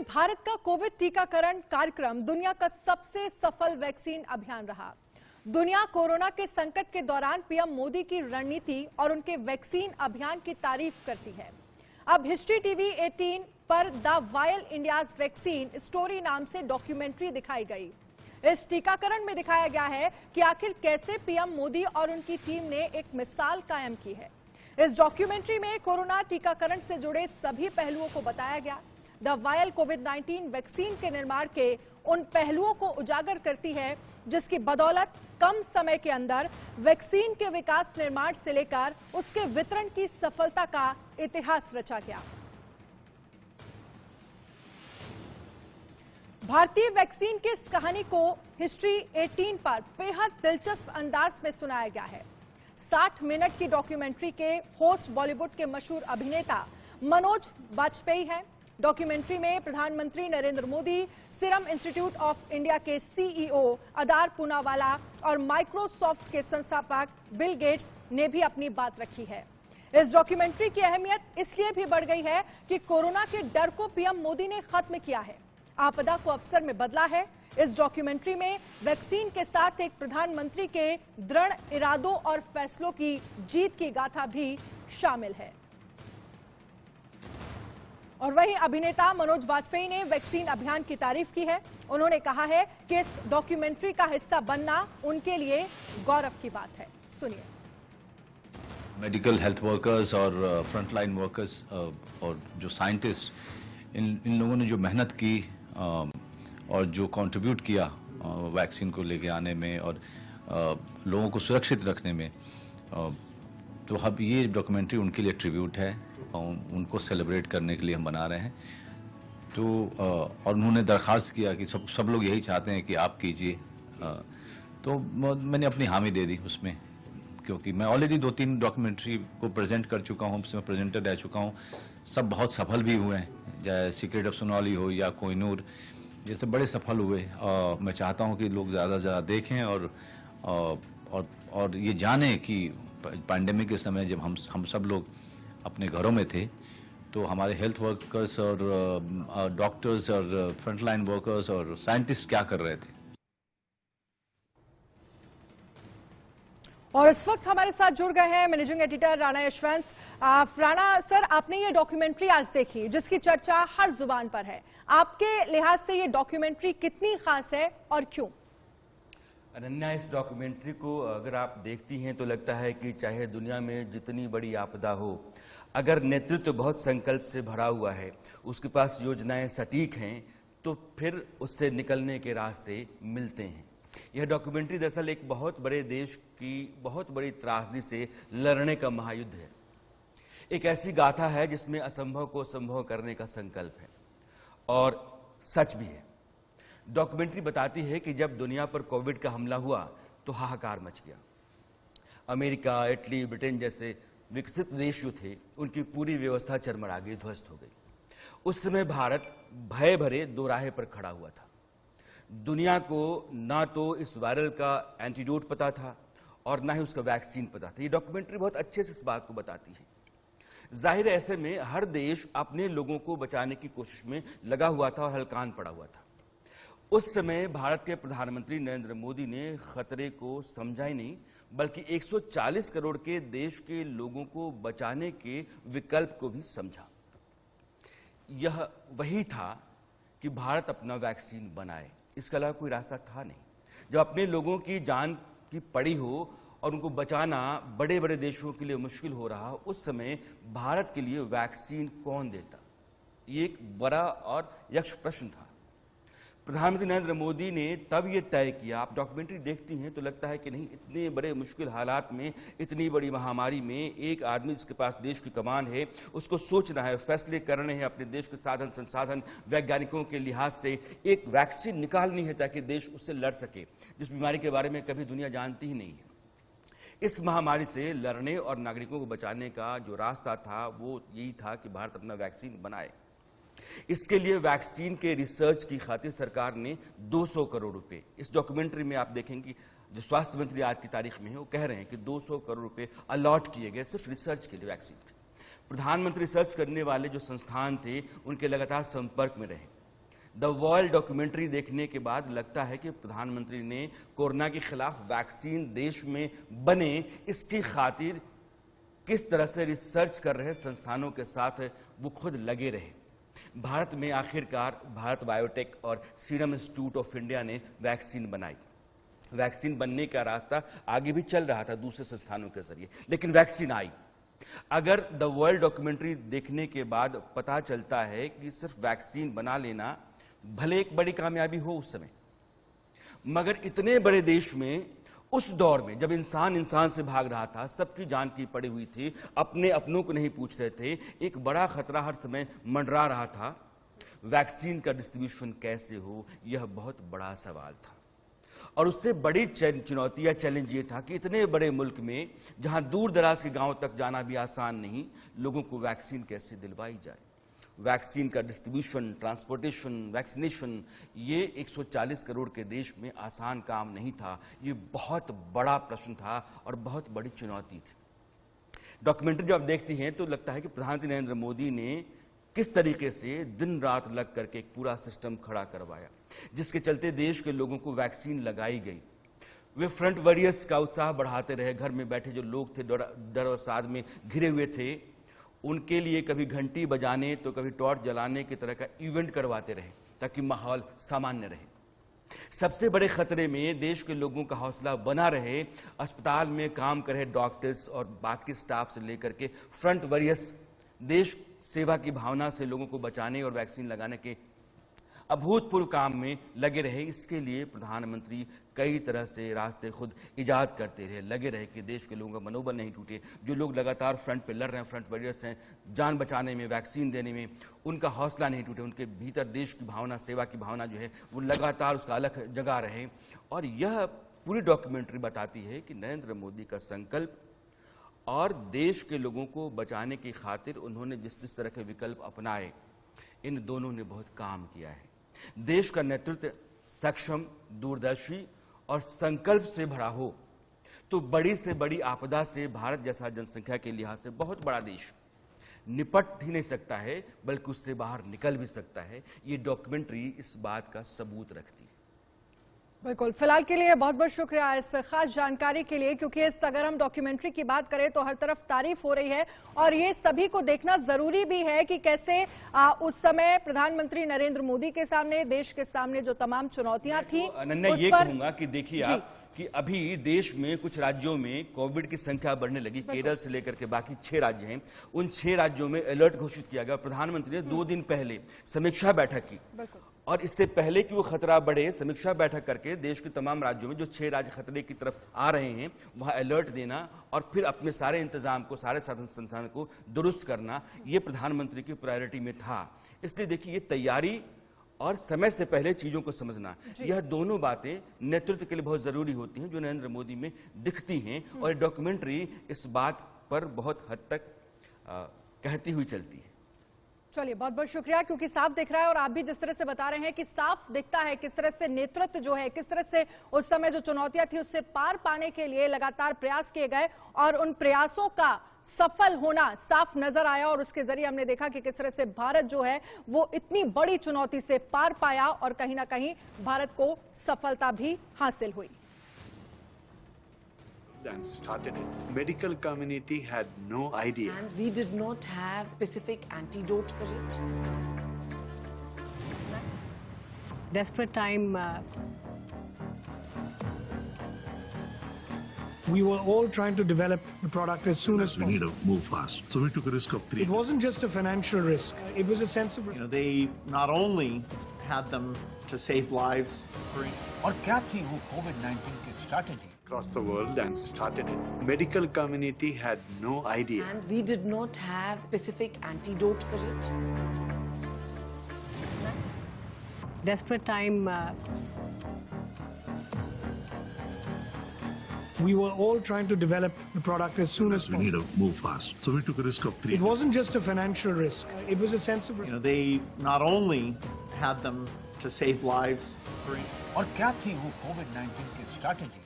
भारत का कोविड टीकाकरण कार्यक्रम दुनिया का सबसे सफल वैक्सीन अभियान रहा। दुनिया कोरोना के संकट के दौरान पीएम मोदी की रणनीति और उनके वैक्सीन अभियान की तारीफ करती है। अब हिस्ट्री टीवी 18 पर the vial India's vaccine story नाम से डॉक्यूमेंट्री दिखाई गई। इस टीकाकरण में दिखाया गया है कि आखिर कैसे पीएम मोदी और उनकी टीम ने एक मिसाल कायम की है। इस डॉक्यूमेंट्री में कोरोना टीकाकरण से जुड़े सभी पहलुओं को बताया गया। द वायल कोविड-19 वैक्सीन के निर्माण के उन पहलुओं को उजागर करती है जिसकी बदौलत कम समय के अंदर वैक्सीन के विकास, निर्माण से लेकर उसके वितरण की सफलता का इतिहास रचा गया। भारतीय वैक्सीन की इस कहानी को हिस्ट्री 18 पर बेहद दिलचस्प अंदाज में सुनाया गया है। 60 मिनट की डॉक्यूमेंट्री के होस्ट बॉलीवुड के मशहूर अभिनेता मनोज वाजपेयी हैं। डॉक्यूमेंट्री में प्रधानमंत्री Narendra Modi, serum institute of India के सीईओ अदार पूनावाला और माइक्रोसॉफ्ट के संस्थापक बिल गेट्स ने भी अपनी बात रखी है। इस डॉक्यूमेंट्री की अहमियत इसलिए भी बढ़ गई है कि कोरोना के डर को पीएम मोदी ने खत्म किया है, आपदा को अवसर में बदला है। इस डॉक्यूमेंट्री में वैक्सीन के साथ एक प्रधानमंत्री के दृढ़ इरादों और फैसलों की जीत की गाथा भी शामिल है। और वहीं अभिनेता मनोज वाजपेयी ने वैक्सीन अभियान की तारीफ की है। उन्होंने कहा है कि इस डॉक्यूमेंट्री का हिस्सा बनना उनके लिए गौरव की बात है। सुनिए। मेडिकल हेल्थ वर्कर्स और फ्रंटलाइन वर्कर्स और जो साइंटिस्ट इन लोगों ने जो मेहनत की और जो कंट्रीब्यूट किया वैक्सीन को लेके आने में और लोगों को सुरक्षित रखने में, तो अब ये डॉक्यूमेंट्री उनके लिए ट्रिब्यूट है और उनको सेलिब्रेट करने के लिए हम बना रहे हैं। तो और उन्होंने दरख्वास्त किया कि सब लोग यही चाहते हैं कि आप कीजिए, तो मैंने अपनी हामी दे दी उसमें, क्योंकि मैं ऑलरेडी 2-3 डॉक्यूमेंट्री को प्रेजेंट कर चुका हूँ, उसमें प्रेजेंटर रह चुका हूँ। सब बहुत सफल भी हुए हैं, चाहे सीक्रेट ऑफ सोनाली हो या कोहिनूर, ये सब बड़े सफल हुए। मैं चाहता हूँ कि लोग ज़्यादा से ज़्यादा देखें और ये जानें कि पैंडेमिक के समय जब हम सब लोग अपने घरों में थे, तो हमारे हेल्थ वर्कर्स और डॉक्टर्स और फ्रंटलाइन वर्कर्स और साइंटिस्ट क्या कर रहे थे। और इस वक्त हमारे साथ जुड़ गए हैं managing editor Rana Yashwant. Rana sir, आपने ये डॉक्यूमेंट्री आज देखी जिसकी चर्चा हर जुबान पर है। आपके लिहाज से ये डॉक्यूमेंट्री कितनी खास है और क्यों? अनन्या, इस डॉक्यूमेंट्री को अगर आप देखती हैं तो लगता है कि चाहे दुनिया में जितनी बड़ी आपदा हो, अगर नेतृत्व बहुत संकल्प से भरा हुआ है, उसके पास योजनाएं सटीक हैं, तो फिर उससे निकलने के रास्ते मिलते हैं। यह डॉक्यूमेंट्री दरअसल एक बहुत बड़े देश की बहुत बड़ी त्रासदी से लड़ने का महायुद्ध है। एक ऐसी गाथा है जिसमें असंभव को संभव करने का संकल्प है और सच भी है। डॉक्यूमेंट्री बताती है कि जब दुनिया पर कोविड का हमला हुआ तो हाहाकार मच गया। अमेरिका, इटली, ब्रिटेन जैसे विकसित देश जो थे, उनकी पूरी व्यवस्था चरमरा गई, ध्वस्त हो गई। उस समय भारत भय भरे दोराहे पर खड़ा हुआ था। दुनिया को ना तो इस वायरल का एंटीडोट पता था और ना ही उसका वैक्सीन पता था। ये डॉक्यूमेंट्री बहुत अच्छे से इस बात को बताती है। जाहिर है, ऐसे में हर देश अपने लोगों को बचाने की कोशिश में लगा हुआ था और हलकान पड़ा हुआ था। उस समय भारत के प्रधानमंत्री नरेंद्र मोदी ने खतरे को समझा ही नहीं, बल्कि 140 करोड़ के देश के लोगों को बचाने के विकल्प को भी समझा। यह वही था कि भारत अपना वैक्सीन बनाए, इसके अलावा कोई रास्ता था नहीं। जब अपने लोगों की जान की पड़ी हो और उनको बचाना बड़े बड़े देशों के लिए मुश्किल हो रहा, उस समय भारत के लिए वैक्सीन कौन देता? ये एक बड़ा और यक्ष प्रश्न था। प्रधानमंत्री नरेंद्र मोदी ने तब ये तय किया। आप डॉक्यूमेंट्री देखती हैं तो लगता है कि नहीं, इतने बड़े मुश्किल हालात में, इतनी बड़ी महामारी में एक आदमी जिसके पास देश की कमान है, उसको सोचना है, फैसले करने हैं, अपने देश के साधन संसाधन वैज्ञानिकों के लिहाज से एक वैक्सीन निकालनी है ताकि देश उससे लड़ सके, जिस बीमारी के बारे में कभी दुनिया जानती ही नहीं है। इस महामारी से लड़ने और नागरिकों को बचाने का जो रास्ता था वो यही था कि भारत अपना वैक्सीन बनाए। इसके लिए वैक्सीन के रिसर्च की खातिर सरकार ने 200 करोड़ रुपए, इस डॉक्यूमेंट्री में आप देखेंगे जो स्वास्थ्य मंत्री आज की तारीख में है वो कह रहे हैं कि 200 करोड़ रुपए अलॉट किए गए सिर्फ रिसर्च के लिए, वैक्सीन के। प्रधानमंत्री रिसर्च करने वाले जो संस्थान थे उनके लगातार संपर्क में रहे। द वॉल डॉक्यूमेंट्री देखने के बाद लगता है कि प्रधानमंत्री ने कोरोना के खिलाफ वैक्सीन देश में बने इसकी खातिर किस तरह से रिसर्च कर रहे संस्थानों के साथ वो खुद लगे रहे। भारत में आखिरकार भारत बायोटेक और सीरम इंस्टीट्यूट ऑफ इंडिया ने वैक्सीन बनाई। वैक्सीन बनने का रास्ता आगे भी चल रहा था दूसरे संस्थानों के जरिए, लेकिन वैक्सीन आई। अगर द वर्ल्ड डॉक्यूमेंट्री देखने के बाद पता चलता है कि सिर्फ वैक्सीन बना लेना भले एक बड़ी कामयाबी हो उस समय, मगर इतने बड़े देश में उस दौर में जब इंसान इंसान से भाग रहा था, सबकी जान की पड़ी हुई थी, अपने अपनों को नहीं पूछ रहे थे, एक बड़ा खतरा हर समय मंडरा रहा था। वैक्सीन का डिस्ट्रीब्यूशन कैसे हो, यह बहुत बड़ा सवाल था। और उससे बड़ी चुनौती या चैलेंज ये था कि इतने बड़े मुल्क में जहां दूर दराज के गांव तक जाना भी आसान नहीं, लोगों को वैक्सीन कैसे दिलवाई जाए। वैक्सीन का डिस्ट्रीब्यूशन, ट्रांसपोर्टेशन, वैक्सीनेशन, ये 140 करोड़ के देश में आसान काम नहीं था। ये बहुत बड़ा प्रश्न था और बहुत बड़ी चुनौती थी। डॉक्यूमेंट्री जब आप देखती हैं तो लगता है कि प्रधानमंत्री नरेंद्र मोदी ने किस तरीके से दिन रात लग करके एक पूरा सिस्टम खड़ा करवाया, जिसके चलते देश के लोगों को वैक्सीन लगाई गई। वे फ्रंट वॉरियर्स का उत्साह बढ़ाते रहे। घर में बैठे जो लोग थे, डर और साथ में घिरे हुए थे, उनके लिए कभी घंटी बजाने तो कभी टॉर्च जलाने की तरह का इवेंट करवाते रहे ताकि माहौल सामान्य रहे। सबसे बड़े खतरे में देश के लोगों का हौसला बना रहे अस्पताल में काम कर रहे डॉक्टर्स और बाकी स्टाफ से लेकर के फ्रंट वॉरियर्स, देश सेवा की भावना से लोगों को बचाने और वैक्सीन लगाने के अभूतपूर्व काम में लगे रहे। इसके लिए प्रधानमंत्री कई तरह से रास्ते खुद इजाद करते रहे, लगे रहे कि देश के लोगों का मनोबल नहीं टूटे। जो लोग लगातार फ्रंट पे लड़ रहे हैं, फ्रंट वॉरियर्स हैं, जान बचाने में, वैक्सीन देने में, उनका हौसला नहीं टूटे, उनके भीतर देश की भावना, सेवा की भावना जो है वो लगातार उसका अलग जगा रहे। और यह पूरी डॉक्यूमेंट्री बताती है कि नरेंद्र मोदी का संकल्प और देश के लोगों को बचाने की खातिर उन्होंने जिस जिस तरह के विकल्प अपनाए, इन दोनों ने बहुत काम किया है। देश का नेतृत्व सक्षम, दूरदर्शी और संकल्प से भरा हो तो बड़ी से बड़ी आपदा से भारत जैसा जनसंख्या के लिहाज से बहुत बड़ा देश निपट ही नहीं सकता है, बल्कि उससे बाहर निकल भी सकता है। ये डॉक्यूमेंट्री इस बात का सबूत रखती है। बिल्कुल, फिलहाल के लिए बहुत बहुत शुक्रिया इस खास जानकारी के लिए, क्योंकि इस अगर हम डॉक्यूमेंट्री की बात करें तो हर तरफ तारीफ हो रही है और ये सभी को देखना जरूरी भी है कि कैसे उस समय प्रधानमंत्री नरेंद्र मोदी के सामने, देश के सामने जो तमाम चुनौतियां थी, अनन्या ये कहूंगा कि देखिए आप कि अभी देश में कुछ राज्यों में कोविड की संख्या बढ़ने लगी। केरल से लेकर के बाकी 6 राज्य हैं, उन 6 राज्यों में अलर्ट घोषित किया गया। प्रधानमंत्री ने 2 दिन पहले समीक्षा बैठक की और इससे पहले कि वो खतरा बढ़े, समीक्षा बैठक करके देश के तमाम राज्यों में जो 6 राज्य खतरे की तरफ आ रहे हैं वहां अलर्ट देना और फिर अपने सारे इंतजाम को, सारे साधन संसाधन को दुरुस्त करना, ये प्रधानमंत्री की प्रायोरिटी में था। इसलिए देखिए, ये तैयारी और समय से पहले चीजों को समझना, यह दोनों बातें नेतृत्व के लिए बहुत जरूरी होती हैं, जो नरेंद्र मोदी में दिखती हैं। और डॉक्यूमेंट्री इस बात पर बहुत हद तक कहती हुई चलती है। चलिए, बहुत बहुत शुक्रिया, क्योंकि साफ दिख रहा है और आप भी जिस तरह से बता रहे हैं कि साफ दिखता है किस तरह से नेतृत्व जो है, किस तरह से उस समय जो चुनौतियां थी उससे पार पाने के लिए लगातार प्रयास किए गए और उन प्रयासों का सफल होना साफ नजर आया। और उसके जरिए हमने देखा कि किस तरह से भारत जो है वो इतनी बड़ी चुनौती से पार पाया और कहीं ना कहीं भारत को सफलता भी हासिल हुई। And started it. Medical community had no idea. And we did not have specific antidote for it. Desperate time. We were all trying to develop the product as soon as We possible. need to move fast. So we took a risk of 3. It wasn't just a financial risk. It was a sense of They not only had them to save lives. और क्या थी वो कोविड-19 की strategy? Across the world and started it. Medical community had no idea. And we did not have specific antidote for it. Desperate time. we were all trying to develop the product as soon as We need possible. to move fast. So we took a risk of 3. It wasn't just a financial risk. It was a sense of They not only had them to save lives. और क्या थी वो कोविड-19 की strategy?